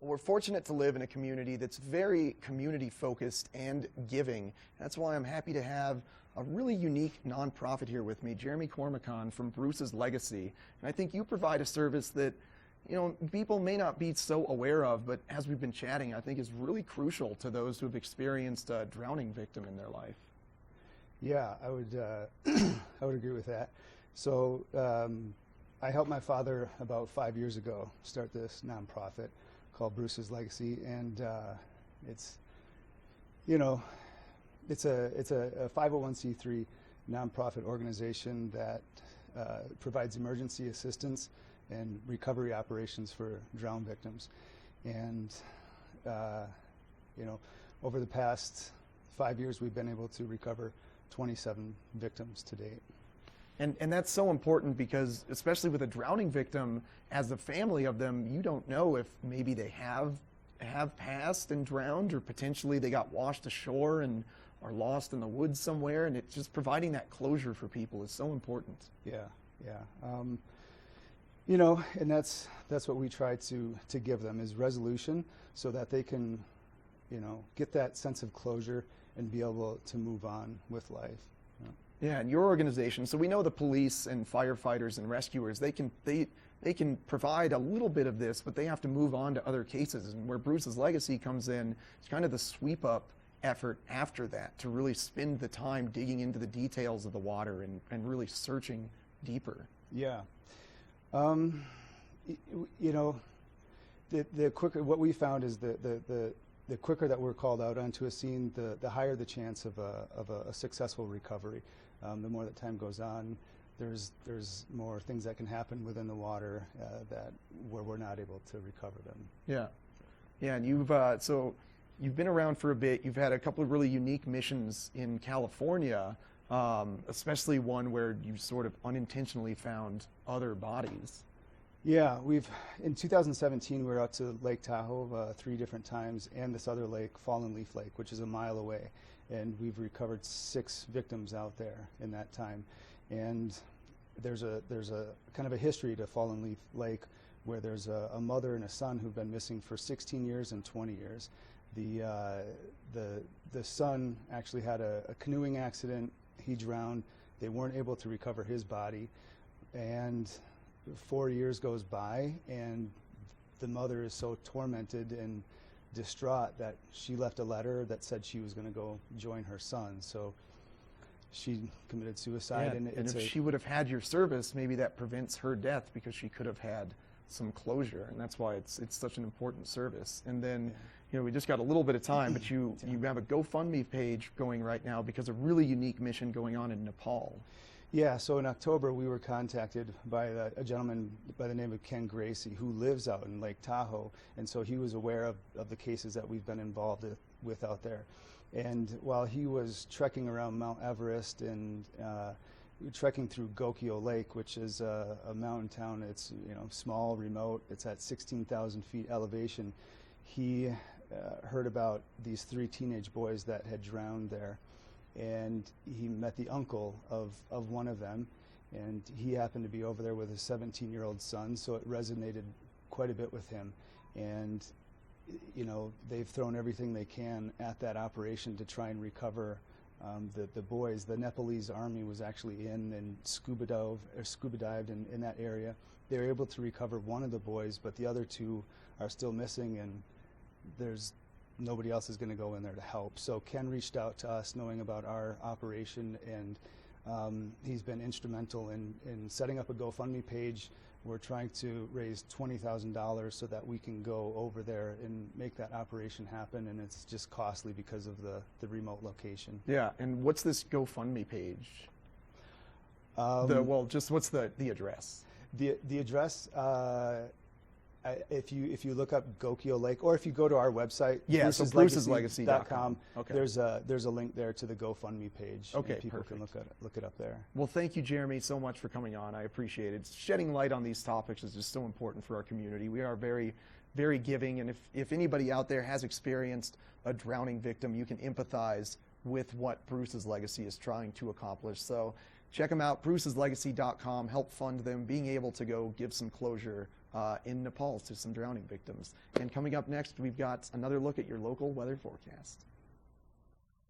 We're fortunate to live in a community that's very community-focused and giving. That's why I'm happy to have a really unique nonprofit here with me, Jeremy Cormican from Bruce's Legacy. And I think you provide a service that, people may not be so aware of, but as we've been chatting, I think is really crucial to those who have experienced a drowning victim in their life. Yeah, I would I would agree with that. So I helped my father about 5 years ago start this nonprofit called Bruce's Legacy, and it's a 501c3 nonprofit organization that provides emergency assistance and recovery operations for drowned victims. And over the past 5 years, we've been able to recover 27 victims to date. And that's so important because, especially with a drowning victim, as a family of them, you don't know if maybe they have passed and drowned, or potentially they got washed ashore and are lost in the woods somewhere. And it's just providing that closure for people is so important. Yeah. And that's what we try to give them, is resolution, so that they can, get that sense of closure and be able to move on with life. Yeah, and your organization, so we know the police and firefighters and rescuers, they can provide a little bit of this, but they have to move on to other cases. And where Bruce's Legacy comes in, it's kind of the sweep up effort after that, to really spend the time digging into the details of the water and really searching deeper. Yeah. The quicker, what we found is the quicker that we're called out onto a scene, the higher the chance of a successful recovery. The more that time goes on, there's more things that can happen within the water where we're not able to recover them. Yeah, and you've been around for a bit. You've had a couple of really unique missions in California, especially one where you sort of unintentionally found other bodies. Yeah, in 2017 we were out to Lake Tahoe 3 different times, and this other lake, Fallen Leaf Lake, which is a mile away, and we've recovered 6 victims out there in that time. And there's a kind of a history to Fallen Leaf Lake, where there's a mother and a son who've been missing for 16 years and 20 years. The son actually had a canoeing accident. He drowned. They weren't able to recover his body, and 4 years goes by, and the mother is so tormented and distraught that she left a letter that said she was going to go join her son. So she committed suicide. Yeah, and if she would have had your service, maybe that prevents her death, because she could have had some closure, and that's why it's such an important service. And then, we just got a little bit of time, but you have a GoFundMe page going right now because of a really unique mission going on in Nepal. Yeah, so in October we were contacted by a gentleman by the name of Ken Gracie, who lives out in Lake Tahoe, and so he was aware of the cases that we've been involved with out there. And while he was trekking around Mount Everest and trekking through Gokyo Lake, which is a mountain town, it's small, remote, it's at 16,000 feet elevation, he heard about these 3 teenage boys that had drowned there. And he met the uncle of one of them, and he happened to be over there with his 17-year-old son, so it resonated quite a bit with him. And they've thrown everything they can at that operation to try and recover the boys. The Nepalese army was actually in and scuba dived in that area. They were able to recover one of the boys, but the other 2 are still missing, and there's nobody else is going to go in there to help. So Ken reached out to us knowing about our operation, and he's been instrumental in setting up a GoFundMe page. We're trying to raise $20,000 so that we can go over there and make that operation happen, and it's just costly because of the remote location. Yeah, and what's this GoFundMe page? What's the address? The address, if you look up Gokyo Lake, or if you go to our website, so bruceslegacy.com, okay, there's a link there to the GoFundMe page. Okay, and people perfect. can look it up there. Well, thank you, Jeremy, so much for coming on. I appreciate it. Shedding light on these topics is just so important for our community. We are very, very giving, and if anybody out there has experienced a drowning victim, you can empathize with what Bruce's Legacy is trying to accomplish. So check them out, bruceslegacy.com. Help fund them. Being able to go give some closure in Nepal to some drowning victims. And coming up next, we've got another look at your local weather forecast.